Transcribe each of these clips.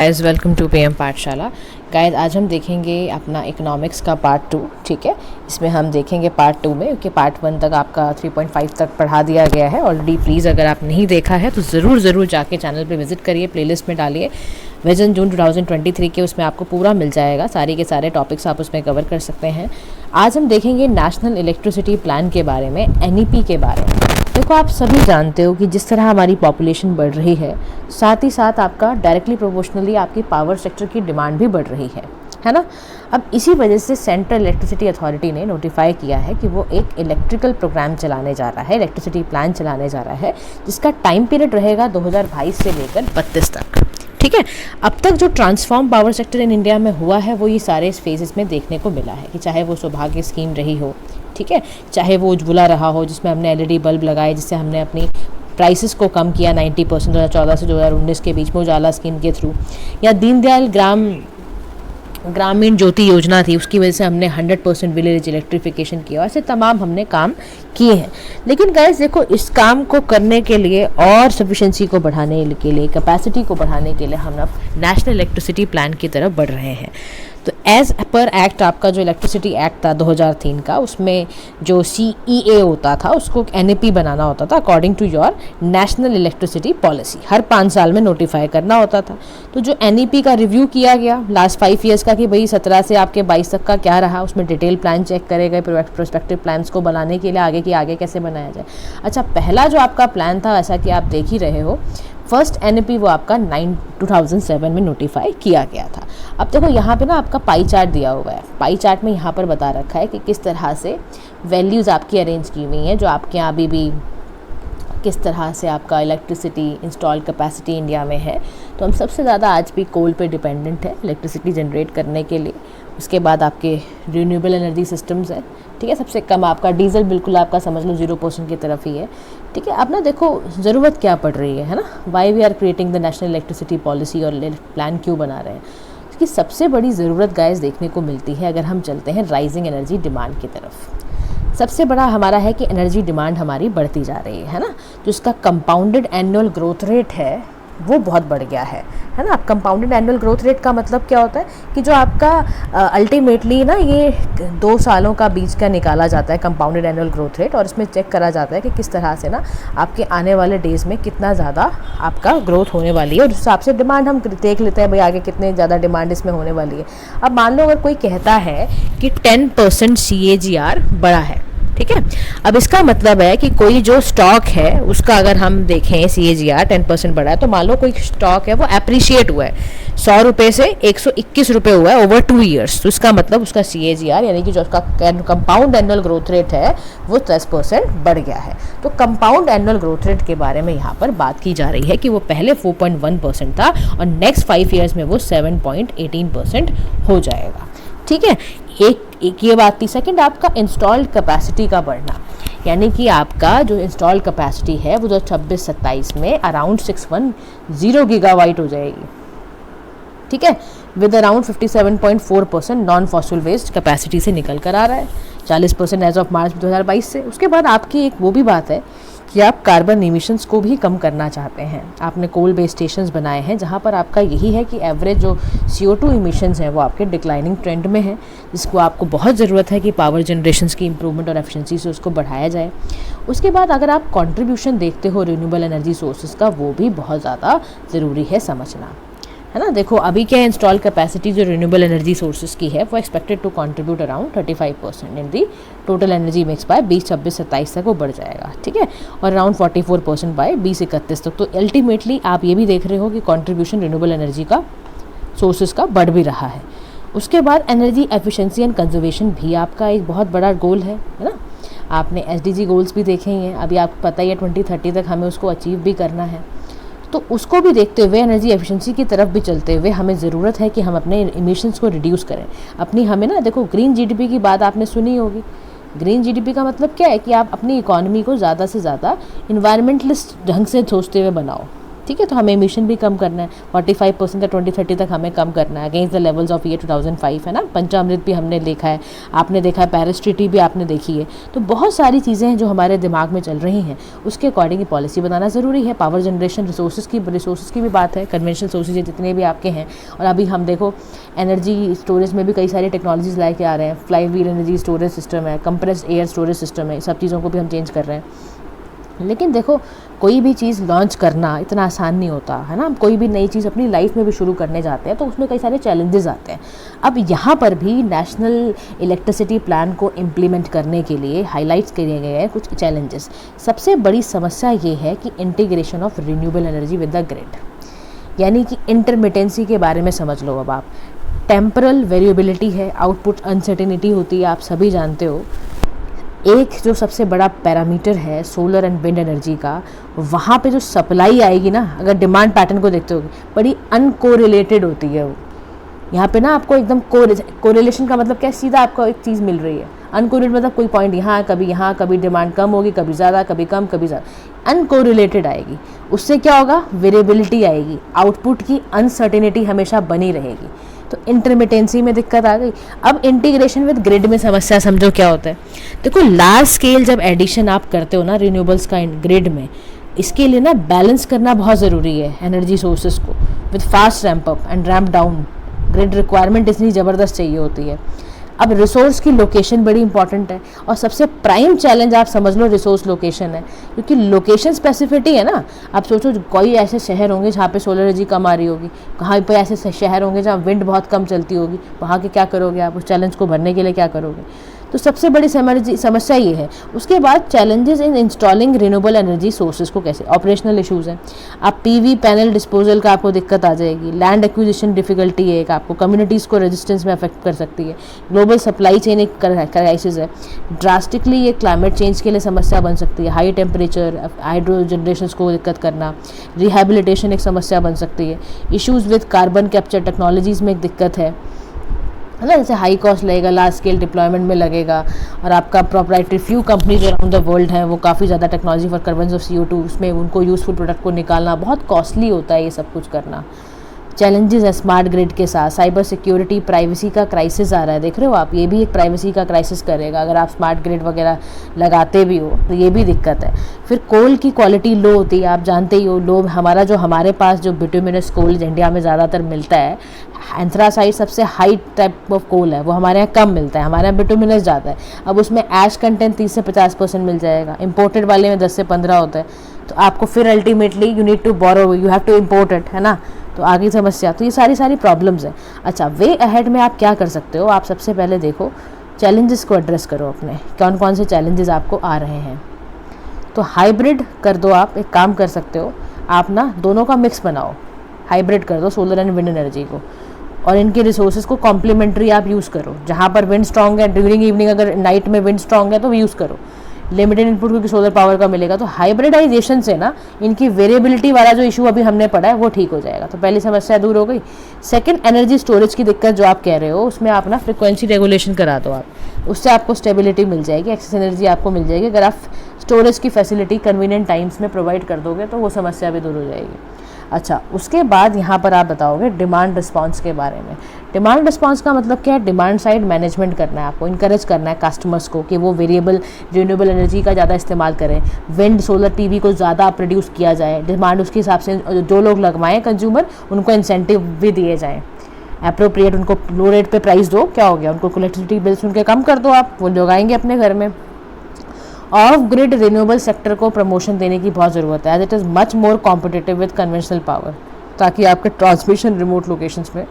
Guys welcome to PM पाठशाला। Guys आज हम देखेंगे अपना इकोनॉमिक्स का पार्ट 2। ठीक है, इसमें हम देखेंगे पार्ट 2 में, क्योंकि पार्ट 1 तक आपका 3.5 तक पढ़ा दिया गया है ऑलरेडी। प्लीज़ अगर आप नहीं देखा है तो ज़रूर जाके चैनल पे विजिट करिए, प्लेलिस्ट में डालिए विजन जून 2023 के, उसमें आपको पूरा मिल जाएगा। सारे के सारे टॉपिक्स आप उसमें कवर कर सकते हैं। आज हम देखेंगे नेशनल इलेक्ट्रिसिटी प्लान के बारे में, NEP के बारे में। देखो, आप सभी जानते हो कि जिस तरह हमारी पॉपुलेशन बढ़ रही है, साथ ही साथ आपका डायरेक्टली प्रोपोर्शनली आपकी पावर सेक्टर की डिमांड भी बढ़ रही है ना। अब इसी वजह से सेंट्रल इलेक्ट्रिसिटी अथॉरिटी ने नोटिफाई किया है कि वो एक इलेक्ट्रिकल प्रोग्राम चलाने जा रहा है, इलेक्ट्रिसिटी प्लान चलाने जा रहा है, जिसका टाइम पीरियड रहेगा 2022 से लेकर 32 तक। ठीक है, अब तक जो transform power sector in India में हुआ है वो ये सारे फेजेस में देखने को मिला है, कि चाहे वो सौभाग्य स्कीम रही हो, ठीक है, चाहे वो उज्ज्वला रहा हो जिसमें हमने LED बल्ब लगाए, जिससे हमने अपनी प्राइसेस को कम किया 90% 2014 से 2019 के बीच में उजाला स्कीम के थ्रू, या दीनदयाल ग्रामीण ज्योति योजना थी, उसकी वजह से हमने 100% विलेज इलेक्ट्रिफिकेशन किया। ऐसे तमाम हमने काम किए हैं। लेकिन गाइस देखो, इस काम को करने के लिए और सफिशेंसी को बढ़ाने के लिए, कैपेसिटी को बढ़ाने के लिए हम अब नेशनल इलेक्ट्रिसिटी प्लान की तरफ बढ़ रहे हैं। तो एज पर एक्ट, आपका जो इलेक्ट्रिसिटी एक्ट था 2003 का, उसमें जो CEA होता था उसको NEP बनाना होता था according to your national electricity policy. हर 5 साल में नोटिफाई करना होता था। तो जो NEP का रिव्यू किया गया लास्ट 5 ईयर्स का, कि भाई 17 से आपके 22 तक का क्या रहा, उसमें डिटेल प्लान चेक करे गए प्रोस्पेक्टिव प्लान्स को बनाने के लिए, आगे कैसे बनाया जाए। अच्छा, पहला जो आपका प्लान था, ऐसा कि आप देख ही रहे हो, फर्स्ट NEP वो आपका 2007 में नोटिफाई किया गया था। अब देखो, यहाँ पे ना आपका पाई चार्ट दिया हुआ है। पाई चार्ट में यहाँ पर बता रखा है कि किस तरह से वैल्यूज़ आपकी अरेंज की हुई हैं, जो आपके यहाँ अभी भी किस तरह से आपका इलेक्ट्रिसिटी इंस्टॉल कैपेसिटी इंडिया में है। तो हम सबसे ज़्यादा आज भी कोल पे डिपेंडेंट है इलेक्ट्रिसिटी जनरेट करने के लिए। उसके बाद आपके रिन्यूएबल एनर्जी सिस्टम्स है, ठीक है। सबसे कम आपका डीजल, बिल्कुल आपका समझ लो 0% की तरफ ही है, ठीक है। अब ना देखो, ज़रूरत क्या पड़ रही है ना, why we are creating the national electricity policy, और प्लान क्यों बना रहे हैं। इसकी सबसे बड़ी ज़रूरत गाइस देखने को मिलती है अगर हम चलते हैं राइजिंग एनर्जी डिमांड की तरफ। सबसे बड़ा हमारा है कि एनर्जी डिमांड हमारी बढ़ती जा रही है ना, जो इसका कंपाउंडेड एनुअल ग्रोथ रेट है वो बहुत बढ़ गया है ना। अब कंपाउंडेड एनुअल ग्रोथ रेट का मतलब क्या होता है, कि जो आपका अल्टीमेटली ना ये 2 सालों का बीच का निकाला जाता है कंपाउंडेड एनुअल ग्रोथ रेट, और इसमें चेक करा जाता है कि किस तरह से ना आपके आने वाले डेज़ में कितना ज़्यादा आपका ग्रोथ होने वाली है, और उस हिसाब से डिमांड हम देख लेते हैं भाई आगे कितने ज़्यादा डिमांड इसमें होने वाली है। अब मान लो अगर कोई कहता है कि 10% CAGR बढ़ा है, ठीक है। अब इसका मतलब है कि कोई जो स्टॉक है उसका अगर हम देखें CAGR 10% बढ़ा है, तो मान लो कोई स्टॉक है वो एप्रिशिएट हुआ है, 100 रुपये से 121 रुपये हुआ है ओवर 2 ईयर्स। तो इसका मतलब उसका CAGR यानी कि जो उसका कंपाउंड एनुअल ग्रोथ रेट है वो 10% बढ़ गया है। तो कंपाउंड एनुअल ग्रोथ रेट के बारे में यहाँ पर बात की जा रही है कि वो पहले 4.1% था और नेक्स्ट 5 ईयर्स में वो 7.18% हो जाएगा, ठीक है। एक ये बात थी। सेकंड, आपका इंस्टॉल्ड कैपेसिटी का बढ़ना, यानी कि आपका जो इंस्टॉल्ड कैपेसिटी है वो 2026-27 में अराउंड 610 गीगावाट हो जाएगी, ठीक है, with around 57.4% non fossil waste capacity से निकल कर आ रहा है, 40% एज ऑफ मार्च 2022 से। उसके बाद आपकी एक वो भी बात है कि आप कार्बन इमिशंस को भी कम करना चाहते हैं। आपने कोल बेस्ड स्टेशंस बनाए हैं जहाँ पर आपका यही है कि एवरेज जो CO2 इमिशंस हैं वो आपके डिक्लाइनिंग ट्रेंड में है, जिसको आपको बहुत ज़रूरत है कि पावर जनरेशंस की इंप्रूवमेंट और एफिशिएंसी से उसको बढ़ाया जाए। उसके बाद अगर आप कंट्रीब्यूशन देखते हो रिन्यूएबल एनर्जी सोर्सेज का, वो भी बहुत ज़्यादा ज़रूरी है समझना, है ना। देखो, अभी क्या इंस्टॉल कैपेसिटी जो रिन्यूएबल एनर्जी सोर्सेज की है वो expected to contribute around 35% in the total energy mix by 2026-27 तक वो बढ़ जाएगा, ठीक है, और अराउंड 44% बाय 2031 तक। तो अल्टीमेटली आप ये भी देख रहे हो कि कंट्रीब्यूशन रिन्यूएबल एनर्जी का सोर्सेज का बढ़ भी रहा है। उसके बाद एनर्जी एफिशिएंसी एंड कंजर्वेशन भी आपका एक बहुत बड़ा गोल है ना। आपने SDG गोल्स भी देखे ही हैं, अभी आपको पता ही है 2030 तक हमें उसको अचीव भी करना है। तो उसको भी देखते हुए एनर्जी एफिशिएंसी की तरफ भी चलते हुए हमें ज़रूरत है कि हम अपने इमिशंस को रिड्यूस करें अपनी। हमें ना देखो, ग्रीन GDP की बात आपने सुनी होगी। ग्रीन GDP का मतलब क्या है कि आप अपनी इकोनॉमी को ज़्यादा से ज़्यादा इन्वायरमेंटलिस्ट ढंग से सोचते हुए बनाओ, ठीक है। तो हमें एमिशन भी कम करना है, 45% तक 2030 तक हमें कम करना है against the levels of year 2005, है ना। पंचामृत भी हमने देखा है, आपने देखा है, पेरिस ट्रीटी भी आपने देखी है। तो बहुत सारी चीज़ें हैं जो हमारे दिमाग में चल रही हैं, उसके अकॉर्डिंग पॉलिसी बनाना ज़रूरी है। पावर जनरेशन रिसोर्सेज की भी बात है, कन्वेंशनल सोर्सेज जितने भी आपके हैं। और अभी हम देखो एनर्जी स्टोरेज में भी कई सारी टेक्नोलॉजीज लाके आ रहे हैं, fly wheel energy storage system है, कंप्रेस्ड एयर स्टोरेज सिस्टम है, सब चीज़ों को भी हम चेंज कर रहे हैं। लेकिन देखो कोई भी चीज़ लॉन्च करना इतना आसान नहीं होता, है ना। कोई भी नई चीज़ अपनी लाइफ में भी शुरू करने जाते हैं तो उसमें कई सारे चैलेंजेस आते हैं। अब यहाँ पर भी नेशनल इलेक्ट्रिसिटी प्लान को इम्प्लीमेंट करने के लिए हाईलाइट्स किए गए हैं कुछ चैलेंजेस। सबसे बड़ी समस्या ये है कि integration of renewable energy with the grid, यानी कि इंटरमिटेंसी के बारे में समझ लो। अब आप टेम्परल वेरिएबिलिटी है, आउटपुट अनसर्टेनिटी होती है, आप सभी जानते हो। एक जो सबसे बड़ा पैरामीटर है सोलर एंड विंड एनर्जी का, वहाँ पे जो सप्लाई आएगी ना, अगर डिमांड पैटर्न को देखते हो बड़ी अनकोरिलेटेड होती है वो। यहाँ पे ना आपको एकदम कोरिलेशन का मतलब क्या, सीधा आपको एक चीज़ मिल रही है। अनकोरिलेटेड मतलब कोई पॉइंट यहाँ कभी डिमांड कम होगी, कभी ज़्यादा, कभी कम, कभी ज़्यादा। अनकोरिलेटेड आएगी, उससे क्या होगा, वेरिएबिलिटी आएगी, आउटपुट की अनसर्टेनिटी हमेशा बनी रहेगी। तो इंटरमिटेंसी में दिक्कत आ गई। अब इंटीग्रेशन विद ग्रिड में समस्या समझो क्या होता है। देखो लार्ज स्केल जब एडिशन आप करते हो ना रिन्यूएबल्स का ग्रिड में, इसके लिए ना बैलेंस करना बहुत ज़रूरी है एनर्जी सोर्सेज को with fast ramp up and ramp down. Grid requirement इतनी ज़बरदस्त चाहिए होती है। अब रिसोर्स की लोकेशन बड़ी इंपॉर्टेंट है, और सबसे प्राइम चैलेंज आप समझ लो रिसोर्स लोकेशन है, क्योंकि लोकेशन स्पेसिफिटी है ना। आप सोचो कोई ऐसे शहर होंगे जहाँ पे सोलर एनर्जी कम आ रही होगी, कहाँ पे ऐसे शहर होंगे जहाँ विंड बहुत कम चलती होगी, वहाँ के क्या करोगे आप, उस चैलेंज को भरने के लिए क्या करोगे। तो सबसे बड़ी समस्या ये है। उसके बाद challenges in installing renewable energy sources को कैसे, ऑपरेशनल इश्यूज़ हैं। आप पीवी पैनल डिस्पोजल का आपको दिक्कत आ जाएगी, लैंड एक्विजिशन डिफिकल्टी है एक, आपको कम्युनिटीज़ को रेजिस्टेंस में अफेक्ट कर सकती है, ग्लोबल सप्लाई चेन एक क्राइसिस है, ड्रास्टिकली ये क्लाइमेट चेंज के लिए समस्या बन सकती है, हाई टेम्परेचर, हाइड्रो जनरेशन को दिक्कत करना, रिहेबिलिटेशन एक समस्या बन सकती है, issues with carbon capture technologies में एक दिक्कत है ना। जैसे हाई कॉस्ट लगेगा, लार्ज स्केल डिप्लॉयमेंट में लगेगा, और आपका proprietary few companies around the world हैं, वो काफ़ी ज़्यादा technology for carbon of CO2, उसमें उनको यूज़फुल प्रोडक्ट को निकालना बहुत कॉस्टली होता है ये सब कुछ करना। चैलेंजेस है स्मार्ट ग्रिड के साथ, साइबर सिक्योरिटी, प्राइवेसी का क्राइसिस आ रहा है, देख रहे हो आप, ये भी एक प्राइवेसी का क्राइसिस करेगा अगर आप स्मार्ट ग्रिड वगैरह लगाते भी हो, तो ये भी दिक्कत है। फिर कोल की क्वालिटी लो होती है, आप जानते ही हो। लो हमारे पास जो बिटुमिनस कोल इंडिया में ज़्यादातर मिलता है, एंथ्रासाइट सबसे हाई टाइप ऑफ कोल है, वो हमारे यहाँ कम मिलता है, हमारे यहाँ बिटुमिनस ज़्यादा है। अब उसमें ऐश कंटेंट 30 से 50% मिल जाएगा, इम्पोर्टेड वाले में 10 से 15 होता है। तो आपको फिर ultimately you need to borrow, you have to import it, है ना। तो आगे समस्या, तो ये सारी प्रॉब्लम्स हैं। अच्छा, वे अहेड में आप क्या कर सकते हो, आप सबसे पहले देखो चैलेंजेस को एड्रेस करो अपने, कौन कौन से चैलेंजेस आपको आ रहे हैं। तो हाइब्रिड कर दो, आप एक काम कर सकते हो, आप ना दोनों का मिक्स बनाओ, हाइब्रिड कर दो सोलर एंड विंड एनर्जी को, और इनके रिसोर्सेज को कॉम्प्लीमेंट्री आप यूज़ करो। जहाँ पर विंड स्ट्रॉन्ग है, ड्यूरिंग इवनिंग अगर नाइट में विंड स्ट्रॉन्ग है तो यूज़ करो, लिमिटेड इनपुट क्योंकि सोलर पावर का मिलेगा। तो हाइब्रिडाइजेशन से ना इनकी वेरिएबिलिटी वाला जो इशू अभी हमने पढ़ा है वो ठीक हो जाएगा। तो पहली समस्या दूर हो गई। सेकंड, एनर्जी स्टोरेज की दिक्कत जो आप कह रहे हो, उसमें आप ना फ्रिक्वेंसी रेगुलेशन करा दो आप, उससे आपको स्टेबिलिटी मिल जाएगी, एक्सेस एनर्जी आपको मिल जाएगी। अगर आप स्टोरेज की फैसिलिटी कन्वीनियंट टाइम्स में प्रोवाइड कर दोगे तो वो समस्या भी दूर हो जाएगी। अच्छा, उसके बाद यहाँ पर आप बताओगे डिमांड रिस्पांस के बारे में। डिमांड रिस्पांस का मतलब क्या है, डिमांड साइड मैनेजमेंट करना है आपको, इंकरेज करना है कस्टमर्स को कि वो वेरिएबल रिन्यूएबल एनर्जी का ज़्यादा इस्तेमाल करें, विंड सोलर पीवी को ज़्यादा प्रोड्यूस किया जाए, डिमांड उसके हिसाब से जो लोग लगवाएं कंज्यूमर, उनको इंसेंटिव भी दिए जाएँ, अप्रोप्रिएट उनको लो रेट पे प्राइस दो, क्या हो गया, उनको इलेक्ट्रिसिटी बिल्स उनके कम कर दो आप, वो लोग आएंगे अपने घर में। ऑफ ग्रिड रिन्यूएबल सेक्टर को प्रमोशन देने की बहुत ज़रूरत है, as it is much more competitive with conventional power, ताकि आपके ट्रांसमिशन रिमोट लोकेशंस में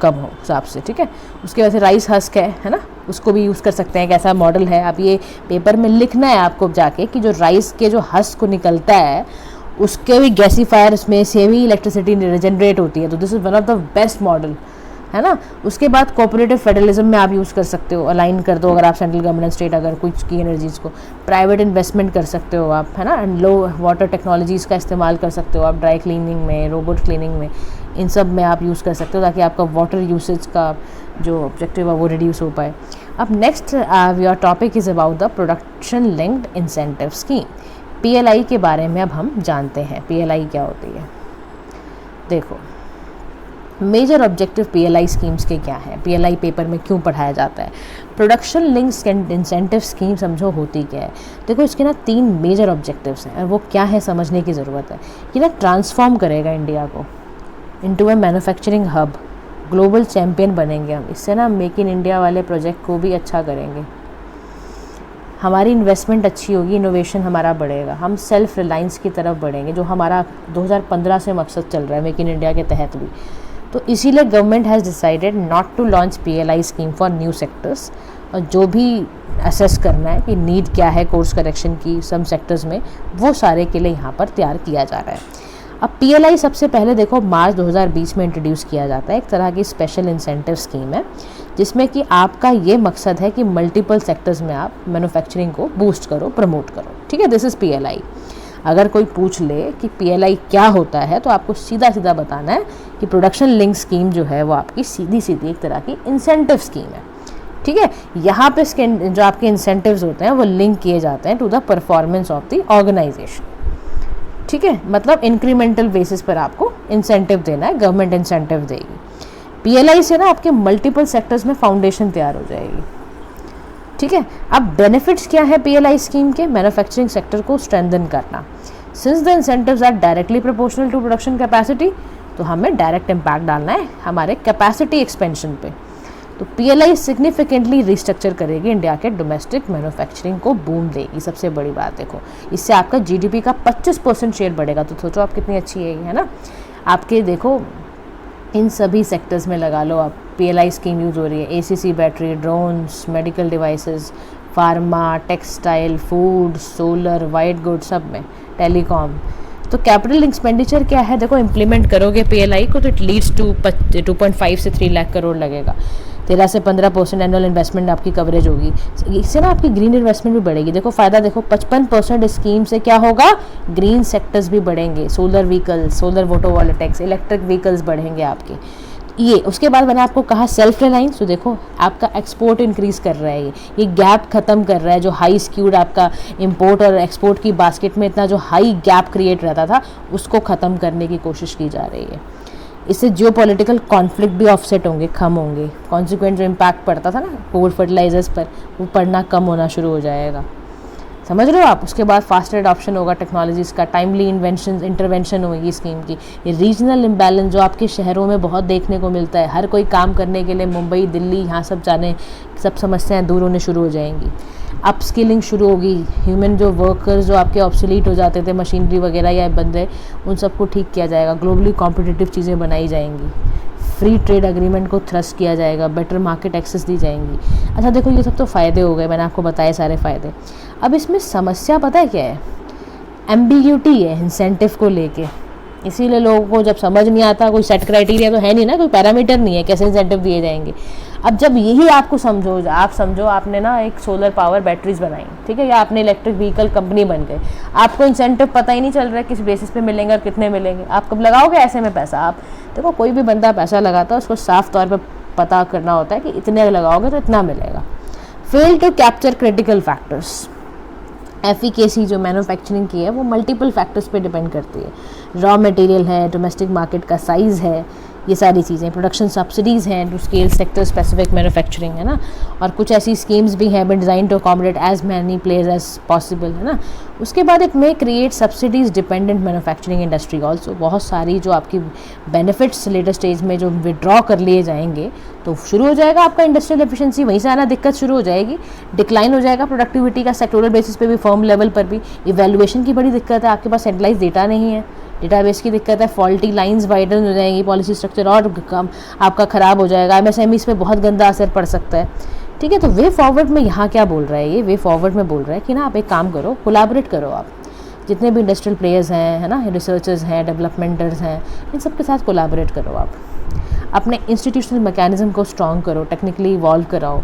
कम हो हिसाब से, ठीक है। उसके वजह से राइस हस्क है ना, उसको भी यूज़ कर सकते हैं, कैसा मॉडल है। आप ये पेपर में लिखना है आपको जाके कि जो राइस के जो हस्क को निकलता है उसके भी गैसीफायर में से भी इलेक्ट्रिसिटी जनरेट होती है। तो this is one of the best model, है ना। उसके बाद कोऑपरेटिव फेडरलिज्म में आप यूज़ कर सकते हो, अलाइन कर दो अगर आप सेंट्रल गवर्नमेंट स्टेट अगर कुछ की एनर्जीज़ को, प्राइवेट इन्वेस्टमेंट कर सकते हो आप, है ना। एंड लो वाटर टेक्नोलॉजीज़ का इस्तेमाल कर सकते हो आप, ड्राई क्लीनिंग में, रोबोट क्लीनिंग में, इन सब में आप यूज़ कर सकते हो ताकि आपका वाटर यूसेज का जो ऑब्जेक्टिव है वो रिड्यूस हो पाए। अब next your topic is about the production linked incentive scheme, PLI के बारे में अब हम जानते हैं। PLI क्या होती है। देखो मेजर ऑब्जेक्टिव पीएलआई स्कीम्स के क्या है, पीएलआई पेपर में क्यों पढ़ाया जाता है, प्रोडक्शन लिंक्स इंसेंटिव स्कीम समझो होती क्या है। देखो इसके ना 3 मेजर ऑब्जेक्टिव्स हैं और वो क्या है समझने की ज़रूरत है। ये ना ट्रांसफॉर्म करेगा इंडिया को इनटू ए मैन्युफैक्चरिंग हब, ग्लोबल चैम्पियन बनेंगे हम इससे ना, मेक इन इंडिया वाले प्रोजेक्ट को भी अच्छा करेंगे, हमारी इन्वेस्टमेंट अच्छी होगी, इनोवेशन हमारा बढ़ेगा, हम सेल्फ रिलायंस की तरफ बढ़ेंगे जो हमारा 2015 से मकसद चल रहा है मेक इन इंडिया के तहत भी। तो इसीलिए government has decided not to launch PLI scheme for new sectors, और जो भी असेस करना है कि नीड क्या है कोर्स करेक्शन की सम सेक्टर्स में, वो सारे के लिए यहाँ पर तैयार किया जा रहा है। अब पीएलआई सबसे पहले देखो मार्च 2020 में इंट्रोड्यूस किया जाता है, एक तरह की स्पेशल इंसेंटिव स्कीम है जिसमें कि आपका ये मकसद है कि मल्टीपल सेक्टर्स में आप मैन्युफैक्चरिंग को बूस्ट करो, प्रमोट करो, ठीक है। This is PLI. अगर कोई पूछ ले कि पीएलआई क्या होता है तो आपको सीधा सीधा बताना है कि प्रोडक्शन लिंक स्कीम जो है वो आपकी सीधी सीधी एक तरह की इंसेंटिव स्कीम है, ठीक है। यहाँ पे जो आपके इंसेंटिव्स होते हैं वो लिंक किए जाते हैं to the performance of the organisation, ठीक है। मतलब इंक्रीमेंटल बेसिस पर आपको इंसेंटिव देना है, गवर्नमेंट इंसेंटिव देगी। पीएलआई से ना आपके मल्टीपल सेक्टर्स में फाउंडेशन तैयार हो जाएगी, ठीक है। अब बेनिफिट्स क्या है पीएलआई स्कीम के, मैन्युफैक्चरिंग सेक्टर को स्ट्रेंथन करना, since the incentives are directly proportional to production capacity, तो हमें डायरेक्ट इम्पैक्ट डालना है हमारे कैपेसिटी एक्सपेंशन पे। तो पीएलआई सिग्निफिकेंटली रिस्ट्रक्चर करेगी इंडिया के डोमेस्टिक मैन्युफैक्चरिंग को, बूम देगी। सबसे बड़ी बात देखो, इससे आपका जीडीपी का 25% शेयर बढ़ेगा, तो सोचो आप कितनी अच्छी है ना। आपके देखो इन सभी सेक्टर्स में लगा लो आप, पीएलआई स्कीम यूज़ हो रही है, ACC battery, drones, medical devices, pharma, textile, food, solar, white good, सब में, टेलीकॉम। तो कैपिटल एक्सपेंडिचर क्या है, देखो इम्प्लीमेंट करोगे पीएलआई को तो इट लीड्स टू 2.5 से 3 लाख करोड़ लगेगा, 13 से 15% एनुअल इन्वेस्टमेंट आपकी कवरेज होगी। इससे ना आपकी ग्रीन इन्वेस्टमेंट भी बढ़ेगी। देखो फ़ायदा देखो 55% स्कीम से क्या होगा, ग्रीन सेक्टर्स भी बढ़ेंगे, solar vehicles, solar photovoltaics, electric vehicles बढ़ेंगे आपके। ये उसके बाद मैंने आपको कहा सेल्फ रिलायंस, तो देखो आपका एक्सपोर्ट इंक्रीज़ कर रहा है, ये गैप ख़त्म कर रहा है, जो हाई स्क्यूड आपका इंपोर्ट और एक्सपोर्ट की बास्केट में इतना जो हाई गैप क्रिएट रहता था उसको ख़त्म करने की कोशिश की जा रही है। इससे जियोपॉलिटिकल कॉन्फ्लिक्ट भी ऑफसेट होंगे, कम होंगे, कॉन्सिक्वेंट जो इम्पैक्ट पड़ता था ना फूड फर्टिलाइजर्स पर, वो पड़ना कम होना शुरू हो जाएगा, समझ रहे हो आप। उसके बाद फास्टर एडॉप्शन होगा टेक्नोलॉजीज़ का, टाइमली इंटरवेंशन होगी स्कीम की। ये रीजनल इम्बैलेंस जो आपके शहरों में बहुत देखने को मिलता है, हर कोई काम करने के लिए मुंबई, दिल्ली, यहाँ सब जाने, सब समस्याएं दूर होने शुरू हो जाएंगी। अपस्किलिंग शुरू होगी, ह्यूमन जो वर्कर्स जो आपके ऑब्सोलीट हो जाते थे, मशीनरी वगैरह या बंदे, उन सबको ठीक किया जाएगा, ग्लोबली कॉम्पिटिटिव चीज़ें बनाई जाएंगी, फ्री ट्रेड एग्रीमेंट को थ्रस्ट किया जाएगा, बेटर मार्केट एक्सेस दी जाएंगी। अच्छा देखो ये सब तो फ़ायदे हो गए, मैंने आपको बताए सारे फ़ायदे। अब इसमें समस्या पता है क्या है, एम्बिग्यूटी है इंसेंटिव को लेके, इसीलिए लोगों को जब समझ नहीं आता, कोई सेट क्राइटेरिया तो है नहीं ना, कोई पैरामीटर नहीं है कैसे इंसेंटिव दिए जाएंगे। अब जब यही आपको आप समझो आपने ना एक सोलर पावर बैटरीज बनाई, ठीक है, या आपने इलेक्ट्रिक व्हीकल कंपनी बन गए, आपको इंसेंटिव पता ही नहीं चल रहा है किस बेसिस पे मिलेंगे और कितने मिलेंगे, आप कब लगाओगे ऐसे में पैसा। आप देखो कोई भी बंदा पैसा लगाता है उसको साफ तौर पर पता करना होता है कि इतने लगाओगे तो इतना मिलेगा। Fail to capture critical factors, efficacy जो मैन्युफैक्चरिंग की है वो मल्टीपल फैक्टर्स पे डिपेंड करती है, रॉ मटेरियल है, डोमेस्टिक मार्केट का साइज़ है, ये सारी चीज़ें, प्रोडक्शन सब्सिडीज़ हैं to scale sector specific manufacturing, है ना। और कुछ ऐसी स्कीम्स भी हैं design to accommodate as many players as possible, है ना। उसके बाद एक may create subsidies dependent manufacturing industry also, बहुत सारी जो आपकी बेनिफिट्स लेटर स्टेज में जो विड्रॉ कर लिए जाएंगे तो शुरू हो जाएगा आपका इंडस्ट्रियल एफिशिएंसी, वहीं से आना दिक्कत शुरू हो जाएगी, डिक्लाइन हो जाएगा प्रोडक्टिविटी का सेक्टोरल बेसिस पे भी, फर्म लेवल पर भी। इवैल्यूएशन की बड़ी दिक्कत है, आपके पास सेंट्रलाइज डेटा नहीं है, डेटाबेस की दिक्कत है, फॉल्टी लाइंस वाइडन हो जाएंगी, पॉलिसी स्ट्रक्चर और कम आपका ख़राब हो जाएगा, एमएसएमईज़ पे बहुत गंदा असर पड़ सकता है, ठीक है। तो वे फॉरवर्ड में यहाँ क्या बोल रहा है, ये वे फॉरवर्ड में बोल रहा है कि ना आप एक काम करो, कोलैबोरेट करो, आप जितने भी इंडस्ट्रियल प्लेयर्स हैं, है ना, रिसर्चर्स हैं, डेवलपमेंटर्स हैं, इन सब के साथ कोलैबोरेट करो, आप अपने इंस्टीट्यूशनल मैकेनिज्म को स्ट्रॉन्ग करो, टेक्निकली इवॉल्व कराओ,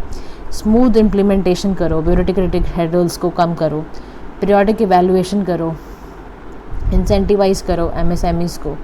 स्मूथ इम्प्लीमेंटेशन करो, ब्यूरोक्रेटिक हेडल्स को कम करो, पीरियोडिक इवैल्यूएशन करो, इंसेंटिवाइज करो एमएसएमईज़ को,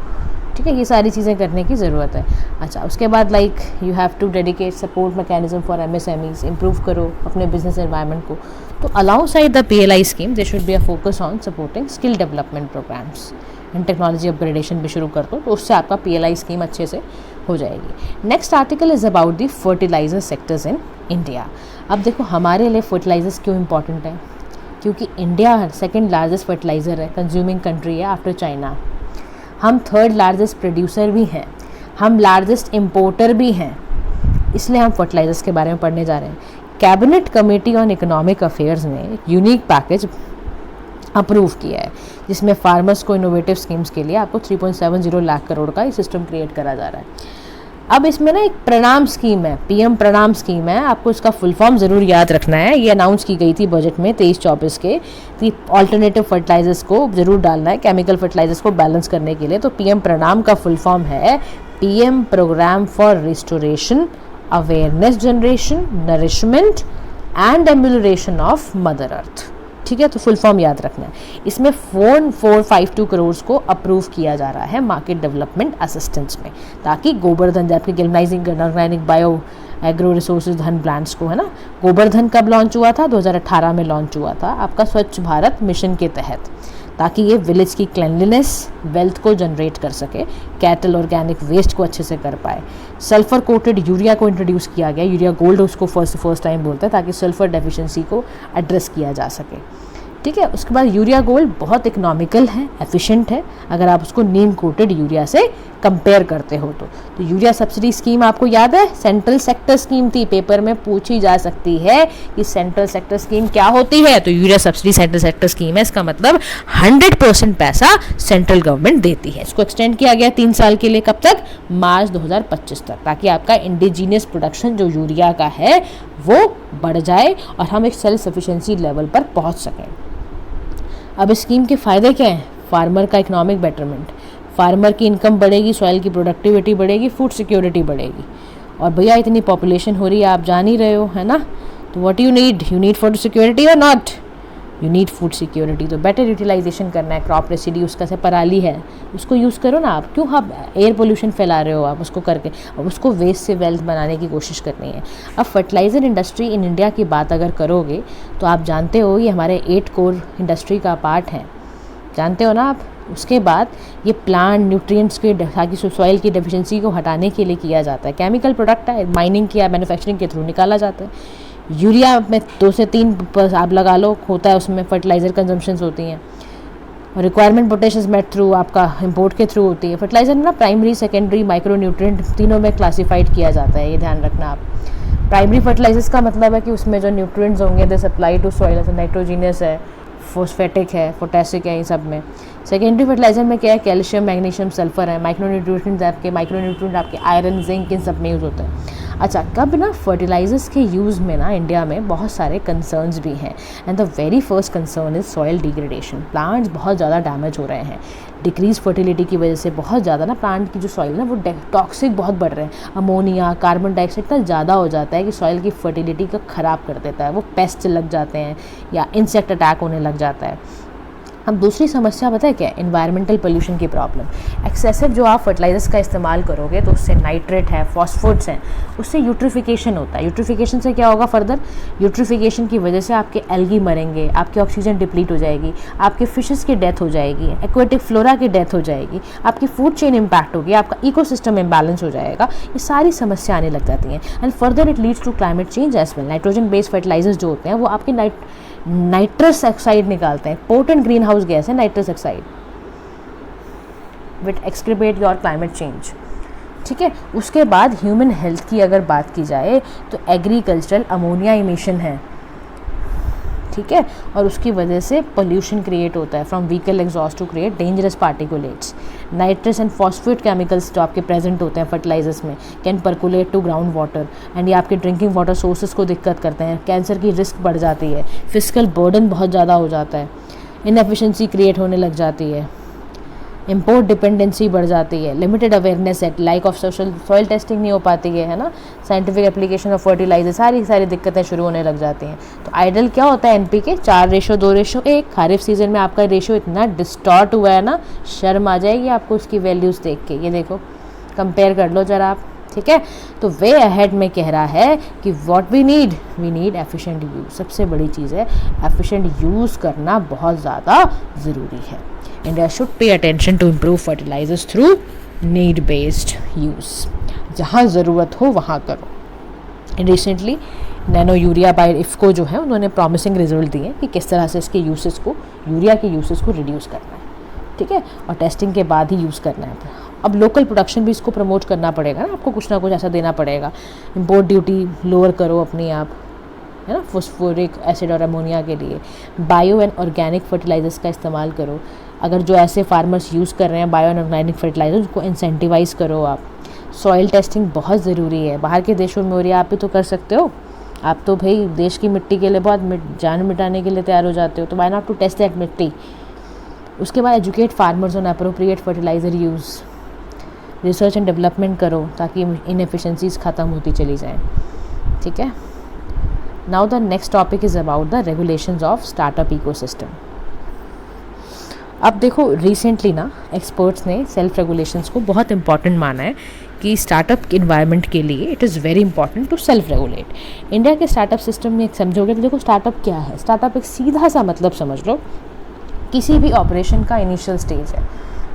ठीक है, ये सारी चीज़ें करने की ज़रूरत है। अच्छा, उसके बाद like you have to dedicate support mechanism for MSMEs, improve करो अपने बिजनेस एनवायरनमेंट को। तो alongside the PLI scheme they should be a focus on supporting skill development programmes and technology upgradation भी शुरू कर दो, तो उससे आपका PLI स्कीम अच्छे से हो जाएगी। Next article is about the fertiliser sectors in India. अब देखो हमारे लिए फर्टिलाइजर्स क्यों इंपॉर्टेंट है, क्योंकि इंडिया सेकेंड लार्जेस्ट फर्टिलाइज़र है, कंज्यूमिंग कंट्री है आफ्टर चाइना। हम थर्ड लार्जेस्ट प्रोड्यूसर भी हैं, हम लार्जेस्ट इम्पोर्टर भी हैं, इसलिए हम फर्टिलाइजर्स के बारे में पढ़ने जा रहे हैं। Cabinet committee on economic affairs ने एक यूनिक पैकेज अप्रूव किया है, जिसमें फार्मर्स को इनोवेटिव स्कीम्स के लिए आपको 3.70 लाख करोड़ का ये सिस्टम क्रिएट करा जा रहा है। अब इसमें ना एक प्रणाम स्कीम है, PM प्रणाम स्कीम है, आपको इसका फुल फॉर्म ज़रूर याद रखना है। ये अनाउंस की गई थी बजट में 23-24 के, कि ऑल्टरनेटिव फर्टिलाइजर्स को ज़रूर डालना है, केमिकल फर्टिलाइजर्स को बैलेंस करने के लिए। तो PM प्रणाम का फुल फॉर्म है PM programme for restoration, awareness generation, nourishment and amelioration of mother earth. ठीक है, तो फुल फॉर्म याद रखना है। इसमें 4,452 करोड़ को अप्रूव किया जा रहा है मार्केट डेवलपमेंट असिस्टेंस में, ताकि गोबरधन, आपके galvanising organic bio agro resources धन प्लांट्स को, है ना, गोबरधन कब लॉन्च हुआ था, 2018 में लॉन्च हुआ था आपका स्वच्छ भारत मिशन के तहत, ताकि ये विलेज की क्लेanलीनेस वेल्थ को जनरेट कर सके, कैटल ऑर्गेनिक वेस्ट को अच्छे से कर पाए। सल्फर कोटेड यूरिया को इंट्रोड्यूस किया गया, यूरिया गोल्ड उसको फर्स्ट टाइम बोलते हैं, ताकि सल्फर डेफिशिएंसी को एड्रेस किया जा सके। ठीक है, उसके बाद यूरिया गोल्ड बहुत इकोनॉमिकल है, एफिशिएंट है, अगर आप उसको नीम कोटेड यूरिया से कंपेयर करते हो तो यूरिया सब्सिडी स्कीम आपको याद है, सेंट्रल सेक्टर स्कीम थी, पेपर में पूछी जा सकती है कि सेंट्रल सेक्टर स्कीम क्या होती है, तो urea subsidy central sector scheme है। इसका मतलब 100% पैसा सेंट्रल गवर्नमेंट देती है। इसको एक्सटेंड किया गया 3 साल के लिए, कब तक, मार्च 2025 तक, ताकि आपका इंडिजीनियस प्रोडक्शन जो यूरिया का है वो बढ़ जाए और हम एक सेल्फ सफिशिएंसी लेवल पर पहुंच सकें। अब इस स्कीम के फ़ायदे क्या हैं, फार्मर का इकोनॉमिक बेटरमेंट, फार्मर की इनकम बढ़ेगी, सॉइल की प्रोडक्टिविटी बढ़ेगी, फूड सिक्योरिटी बढ़ेगी। और भैया इतनी पॉपुलेशन हो रही है, आप जान ही रहे हो, है ना, तो what you need food security और not, you need food security. तो बेटर यूटिलाइजेशन करना है, क्रॉप रेसिड्यूज का से पराली है उसको यूज़ करो ना, आप क्यों आप एयर पोल्यूशन फैला रहे हो, आप उसको करके अब उसको वेस्ट से वेल्थ बनाने की कोशिश करनी है। अब फर्टिलाइज़र इंडस्ट्री इन इंडिया की बात अगर करोगे तो आप जानते हो ये हमारे 8 कोर इंडस्ट्री का पार्ट है, जानते हो ना आप। उसके बाद ये प्लांट न्यूट्रिएंट्स के ताकि सॉइल की डेफिशिएंसी को हटाने के लिए किया जाता है। केमिकल प्रोडक्ट है, माइनिंग किया मैन्युफैक्चरिंग के थ्रू निकाला जाता है। यूरिया में 2 से 3 आप लगा लो होता है, उसमें फर्टिलाइज़र कंजम्पशंस होती हैं। रिक्वायरमेंट पोटेशियस मेट थ्रू आपका इंपोर्ट के थ्रू होती है। फर्टिलाइज़र ना प्राइमरी, सेकेंडरी, माइक्रो न्यूट्रिएंट तीनों में क्लासीफाइड किया जाता है, ये ध्यान रखना आप। प्राइमरी फर्टिलाइजर्स का मतलब है कि उसमें जो न्यूट्रिएंट्स होंगे दे सप्लाई टू सॉइल, जैसे नाइट्रोजीनियस है, फॉस्फेटिक है, पोटेसिक है, इन सब में। सेकेंडरी फर्टिलाइजर में क्या है, कैल्शियम, मैग्नीशियम, सल्फर है। माइक्रो न्यूट्रिएंट्स आपके आयरन, जिंक, इन सब में यूज़ होते हैं। अच्छा, कब ना फर्टिलाइजर्स के यूज़ में ना इंडिया में बहुत सारे कंसर्न्स भी हैं, and the very first concern is soil degradation. Plants बहुत ज़्यादा डैमेज हो रहे हैं, डिक्रीज फर्टिलिटी की वजह से बहुत ज़्यादा ना प्लांट की जो सॉइल ना वो टॉक्सिक बहुत बढ़ रहे हैं। अमोनिया, कार्बन डाइऑक्साइड इतना ज़्यादा हो जाता है कि सॉइल की फर्टिलिटी को ख़राब कर देता है, वो पेस्ट लग जाते हैं या इंसेक्ट अटैक होने लग जाता है। अब दूसरी समस्या पता है क्या है, इन्वायरमेंटल पोल्यूशन की प्रॉब्लम। एक्सेसिव जो आप फर्टिलाइजर्स का इस्तेमाल करोगे तो उससे नाइट्रेट है, फॉस्फोरेट्स हैं, उससे यूट्रिफिकेशन होता है। यूट्रिफिकेशन से क्या होगा फर्दर, यूट्रिफिकेशन की वजह से आपके एल्गी मरेंगे, आपकी ऑक्सीजन डिप्लीट हो जाएगी, आपके फिशेस की डेथ हो जाएगी, एक्वेटिक फ्लोरा की डेथ हो जाएगी, आपकी फूड चेन इम्पैक्ट होगी, आपका इकोसिस्टम इम्बैलेंस हो जाएगा। ये सारी समस्या आने लग जाती हैं, and further it leads to climate change as well. Nitrogen based fertilisers जो होते हैं वो आपकी नाइट्रस ऑक्साइड निकालते हैं, पोटेंट ग्रीन हाउस गैस है nitrous oxide, with exacerbate your climate change. ठीक है, उसके बाद ह्यूमन हेल्थ की अगर बात की जाए तो एग्रीकल्चरल अमोनिया इमिशन है, ठीक है, और उसकी वजह से पोल्यूशन क्रिएट होता है from vehicle exhaust to create dangerous particulates. Nitrous and phosphate chemicals जो आपके प्रेजेंट होते हैं फर्टिलाइजर्स में can percolate to ground water, and ये आपके ड्रिंकिंग वाटर सोर्सेज को दिक्कत करते हैं, कैंसर की रिस्क बढ़ जाती है, फिजिकल बर्डन बहुत ज़्यादा हो जाता है, इनएफिशिएंसी क्रिएट होने लग जाती है। इम्पोर्ट डिपेंडेंसी बढ़ जाती है, लिमिटेड अवेयरनेस है, like of social soil testing नहीं हो पाती है ना, साइंटिफिक एप्लीकेशन ऑफ फर्टिलाइजर, सारी दिक्कतें शुरू होने लग जाती हैं। तो आइडल क्या होता है NPK 4:2:1। खरीफ सीजन में आपका रेशियो इतना डिस्टॉर्ट हुआ है ना, शर्म आ जाएगी आपको उसकी वैल्यूज़ देख के। ये देखो, कंपेयर कर लो ज़रा आप, ठीक है। तो वे अहेड में कह रहा है कि what we need efficient use. सबसे बड़ी चीज़ है एफिशिएंट यूज़ करना, बहुत ज़्यादा ज़रूरी है। India should pay attention to improve fertilisers through need based use. जहाँ ज़रूरत हो वहाँ करो। Recently nano urea by IFFCO जो है उन्होंने प्रॉमिसिंग रिजल्ट दिए कि किस तरह से इसके यूसेस को, यूरिया के यूसेस को रिड्यूस करना है, ठीक है, और टेस्टिंग के बाद ही यूज़ करना है। अब लोकल प्रोडक्शन भी इसको प्रमोट करना पड़ेगा ना, आपको कुछ ना कुछ ऐसा देना पड़ेगा। इम्पोर्ट ड्यूटी लोअर करो अपनी आप, है ना, फॉस्फोरिक एसिड और अमोनिया के लिए। बायो एंड ऑर्गेनिक फर्टिलाइजर्स का इस्तेमाल करो। अगर जो ऐसे फार्मर्स यूज़ कर रहे हैं बायो एंड ऑर्गेनिक फर्टिलाइजर, उनको इंसेंटिवाइज़ करो आप। सॉइल टेस्टिंग बहुत ज़रूरी है, बाहर के देशों में हो रही है, आप भी तो कर सकते हो। आप तो भाई देश की मिट्टी के लिए बहुत जान मिटाने के लिए तैयार हो जाते हो, तो why not to test that मिट्टी। उसके बाद educate farmers on appropriate fertiliser use. Research and development करो ताकि इनएफिशिएंसीज ख़त्म होती चली जाएं, ठीक है। Now the next topic is about the regulations of startup ecosystem. अब देखो, रिसेंटली ना एक्सपर्ट्स ने सेल्फ रेगुलेशंस को बहुत इंपॉर्टेंट माना है कि स्टार्टअप इन्वायरमेंट के लिए it is very important to self regulate. India के स्टार्टअप सिस्टम में समझोगे तो देखो, स्टार्टअप क्या है। स्टार्टअप एक सीधा सा मतलब समझ लो, किसी भी ऑपरेशन का इनिशियल स्टेज है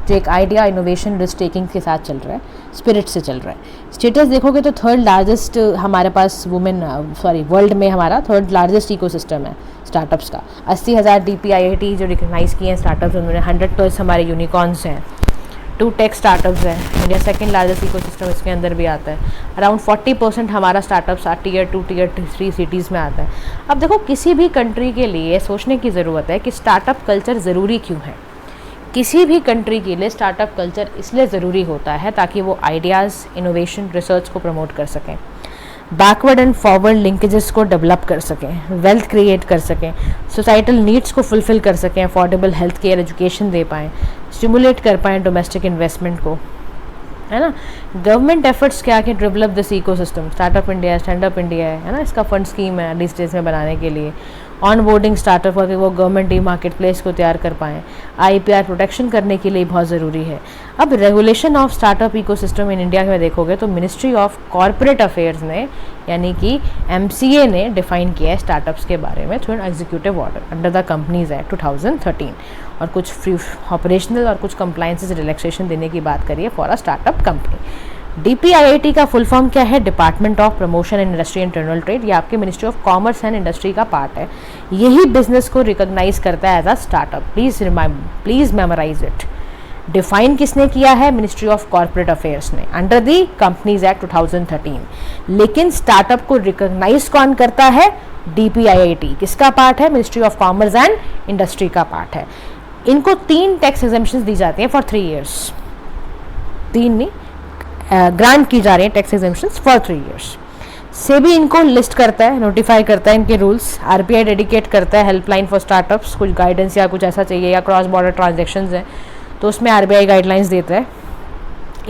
जो एक आइडिया, इनोवेशन, रिस्क टेकिंग के साथ चल रहा है, स्पिरिट से चल रहा है। स्टेटस देखोगे तो थर्ड लार्जेस्ट हमारे पास वर्ल्ड में हमारा थर्ड लार्जेस्ट इकोसिस्टम है स्टार्टअप्स का। 80,000 DPIIT जो रिकग्नाइज़ किए हैं स्टार्टअप्स, उन्होंने 100+ हमारे यूनिकॉर्न्स हैं, 2 टेक स्टार्टअप्स हैं। इंडिया सेकंड लार्जेस्ट इकोसिस्टम इसके अंदर भी आता है। अराउंड 40% हमारा स्टार्टअप्स Tier 2 Tier 3 सिटीज़ में आता है। अब देखो, किसी भी कंट्री के लिए सोचने की ज़रूरत है कि स्टार्टअप कल्चर ज़रूरी क्यों है। किसी भी कंट्री के लिए स्टार्टअप कल्चर इसलिए ज़रूरी होता है ताकि वो आइडियाज़, इनोवेशन, रिसर्च को प्रमोट कर सकें, बैकवर्ड एंड फॉरवर्ड लिंकेजेस को डेवलप कर सकें, वेल्थ क्रिएट कर सकें, सोसाइटल नीड्स को फुलफ़िल कर सकें, अफोर्डेबल हेल्थ केयर, एजुकेशन दे पाएँ, स्टिमुलेट कर पाएँ डोमेस्टिक इन्वेस्टमेंट को, है ना। गवर्नमेंट एफर्ट्स क्या कि develop this ecosystem. Startup India, stand up India है ना, इसका फंड स्कीम है अर्ली स्टेज में बनाने के लिए। ऑन बोर्डिंग स्टार्टअप करके वो गवर्नमेंट ई मार्केट प्लेस को तैयार कर पाएँ। IPR प्रोटेक्शन करने के लिए बहुत ज़रूरी है। अब regulation of startup ecosystem in India में देखोगे तो मिनिस्ट्री ऑफ कॉर्पोरेट अफेयर्स ने, यानी कि MCA ने डिफ़ाइन किया है स्टार्टअप्स के बारे में through an executive order under the companies act 2013, और कुछ फ्री ऑपरेशनल और कुछ कंप्लाइंसेस रिलैक्सेशन देने की बात करिए for a startup company. DPIIT का फुल फॉर्म क्या है? Department of promotion and industry and general trade. ये आपके ministry of commerce and industry का पार्ट है। यही बिजनेस को रिकॉग्नाइज करता है as a startup. Please memorise it. Define किसने किया है? मिनिस्ट्री ऑफ कॉर्पोरेट अफेयर्स ने अंडर दी कंपनीज एक्ट 2013। लेकिन स्टार्टअप को रिकॉग्नाइज कौन करता है? DPIIT। किसका पार्ट है? Ministry of commerce and industry का पार्ट है। इनको 3 टैक्स एग्जेम्पशंस दी जाती हैं फॉर 3 years। 3 नहीं, ग्रांट की जा रही है tax exemptions for 3 years। SEBI इनको लिस्ट करता है, नोटिफाई करता है इनके रूल्स। RBI डेडिकेट करता है हेल्पलाइन फॉर स्टार्टअप्स। कुछ गाइडेंस या कुछ ऐसा चाहिए या क्रॉस बॉर्डर ट्रांजेक्शन्स हैं तो उसमें RBI गाइडलाइंस देता है।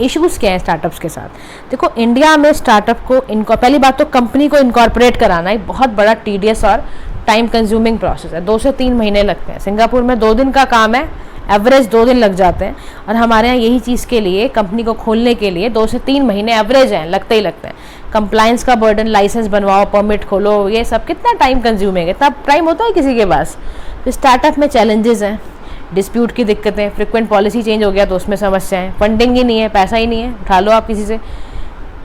इश्यूज़ क्या हैं स्टार्टअप्स के साथ? देखो, इंडिया में स्टार्टअप को पहली बात तो कंपनी को इनकॉर्पोरेट कराना एक बहुत बड़ा टीडियस और टाइम कंज्यूमिंग प्रोसेस है। 2 से 3 महीने लगते हैं। सिंगापुर में 2 दिन का काम है, एवरेज 2 दिन लग जाते हैं। और हमारे यहाँ यही चीज़ के लिए, कंपनी को खोलने के लिए 2 से 3 महीने एवरेज हैं, लगते ही लगते हैं। कंप्लाइंस का बर्डन, लाइसेंस बनवाओ, परमिट खोलो, ये सब कितना टाइम कंज्यूमिंग है। इतना टाइम होता है किसी के पास? तो स्टार्टअप में चैलेंजेस हैं, डिस्प्यूट की दिक्कतें, फ्रिक्वेंट पॉलिसी चेंज हो गया तो उसमें समस्याएं, फंडिंग ही नहीं है, पैसा ही नहीं है, उठा लो आप किसी से।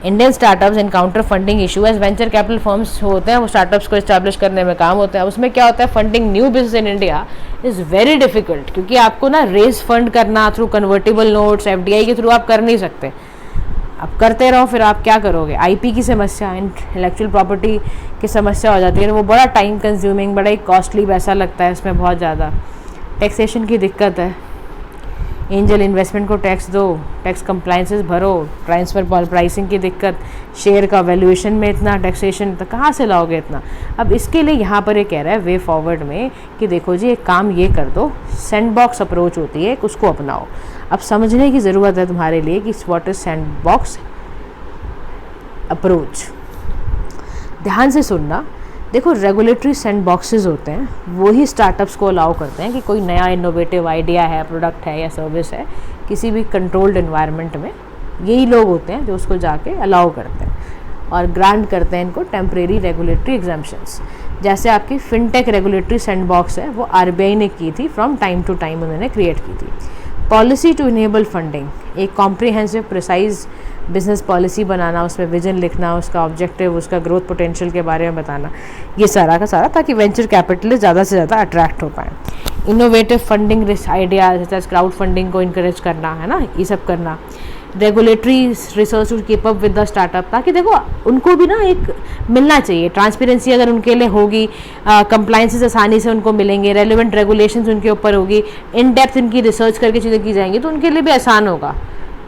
Indian startups encounter funding issue as venture capital firms होते हैं, वो स्टार्टअप्स को इस्टेब्लिश करने में काम होते हैं। उसमें क्या होता है? Funding new business in India is very difficult, क्योंकि आपको ना रेज फंड करना थ्रू कन्वर्टेबल नोट्स, FDI के थ्रू आप कर नहीं सकते। आप करते रहो, फिर आप क्या करोगे? IP की समस्या, इंटेलेक्चुअल प्रॉपर्टी की समस्या हो जाती है, वो बड़ा टाइम कंज्यूमिंग, बड़ा ही कॉस्टली पैसा लगता है इसमें बहुत ज़्यादा। टैक्सेशन की दिक्कत है। एंजल इन्वेस्टमेंट को टैक्स दो, टैक्स कंप्लाइंसेस भरो, ट्रांसफ़र प्राइसिंग की दिक्कत, शेयर का वैल्यूएशन में इतना टैक्सेशन, तो कहाँ से लाओगे इतना। अब इसके लिए यहाँ पर ये कह रहा है वे फॉरवर्ड में कि देखो जी एक काम ये कर दो, सैंडबॉक्स अप्रोच होती है उसको अपनाओ। अब समझने की ज़रूरत है तुम्हारे लिए कि व्हाट इज़ सैंडबॉक्स अप्रोच। ध्यान से सुनना। देखो रेगुलेटरी सैंडबॉक्सेस होते हैं, वो ही स्टार्टअप्स को अलाउ करते हैं कि कोई नया इनोवेटिव आइडिया है, प्रोडक्ट है या सर्विस है किसी भी कंट्रोल्ड एनवायरनमेंट में, यही लोग होते हैं जो उसको जाके अलाउ करते हैं और ग्रांट करते हैं इनको टेम्परेरी रेगुलेटरी एग्जाम्पशंस। जैसे आपकी फिनटेक रेगुलेटरी सैंडबॉक्स है, वो आरबीआई ने की थी, फ्रॉम टाइम टू टाइम उन्होंने क्रिएट की थी। पॉलिसी टू इनेबल फंडिंग, एक कॉम्प्रिहेंसिव प्रिसाइज बिजनेस पॉलिसी बनाना, उसमें विजन लिखना, उसका ऑब्जेक्टिव, उसका ग्रोथ पोटेंशियल के बारे में बताना, ये सारा का सारा, ताकि वेंचर कैपिटलिस्ट ज़्यादा से ज़्यादा अट्रैक्ट हो पाएँ। इनोवेटिव फंडिंग आइडिया जैसे क्राउड फंडिंग को इनकरेज करना है ना, ये सब करना। Regulatory research to keep up with the startup, ताकि देखो उनको भी ना एक मिलना चाहिए, ट्रांसपेरेंसी अगर उनके लिए होगी, कंप्लाइंसेस आसानी से उनको मिलेंगे, रेलिवेंट रेगुलेशंस उनके ऊपर होगी, इन डेप्थ इनकी रिसर्च करके चीज़ें की जाएंगी, तो उनके लिए भी आसान होगा।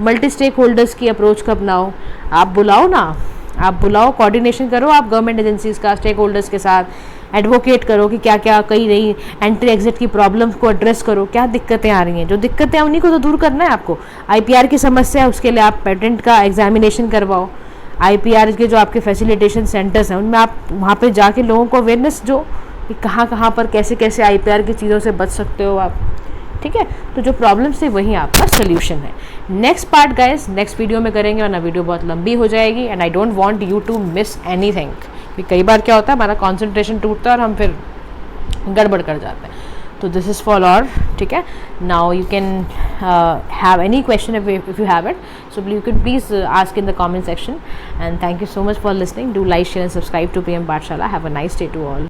मल्टी स्टेक होल्डर्स की अप्रोच को अपनाओ, आप बुलाओ ना, आप बुलाओ, कोऑर्डिनेशन करो आप गवर्नमेंट एजेंसीज का स्टेक होल्डर्स के साथ, एडवोकेट करो कि क्या क्या कई नई एंट्री एग्जिट की प्रॉब्लम्स को एड्रेस करो, क्या दिक्कतें आ रही हैं, जो दिक्कतें हैं उन्हीं को तो दूर करना है आपको। आईपीआर की समस्या है, उसके लिए आप पेटेंट का एग्जामिनेशन करवाओ। आईपीआर के जो आपके फैसिलिटेशन सेंटर्स हैं उनमें आप वहाँ पे जाके लोगों को अवेयरनेस जो कि कहाँ कहाँ पर कैसे कैसे आईपीआर की चीज़ों से बच सकते हो आप, ठीक है। तो जो प्रॉब्लम्स थे वही आपका सोल्यूशन है। Next part guys next video में करेंगे, वरना वीडियो बहुत लंबी हो जाएगी and I don't want you to miss anything. कई बार क्या होता है हमारा कंसंट्रेशन टूटता है और हम फिर गड़बड़ कर जाते हैं। तो दिस इज़ फॉर ऑल, ठीक है। Now you can have any question if you have it, so you can please ask in the comment section and thank you so much for listening. Do like share and subscribe to PM Pathshala. Have a nice day to all.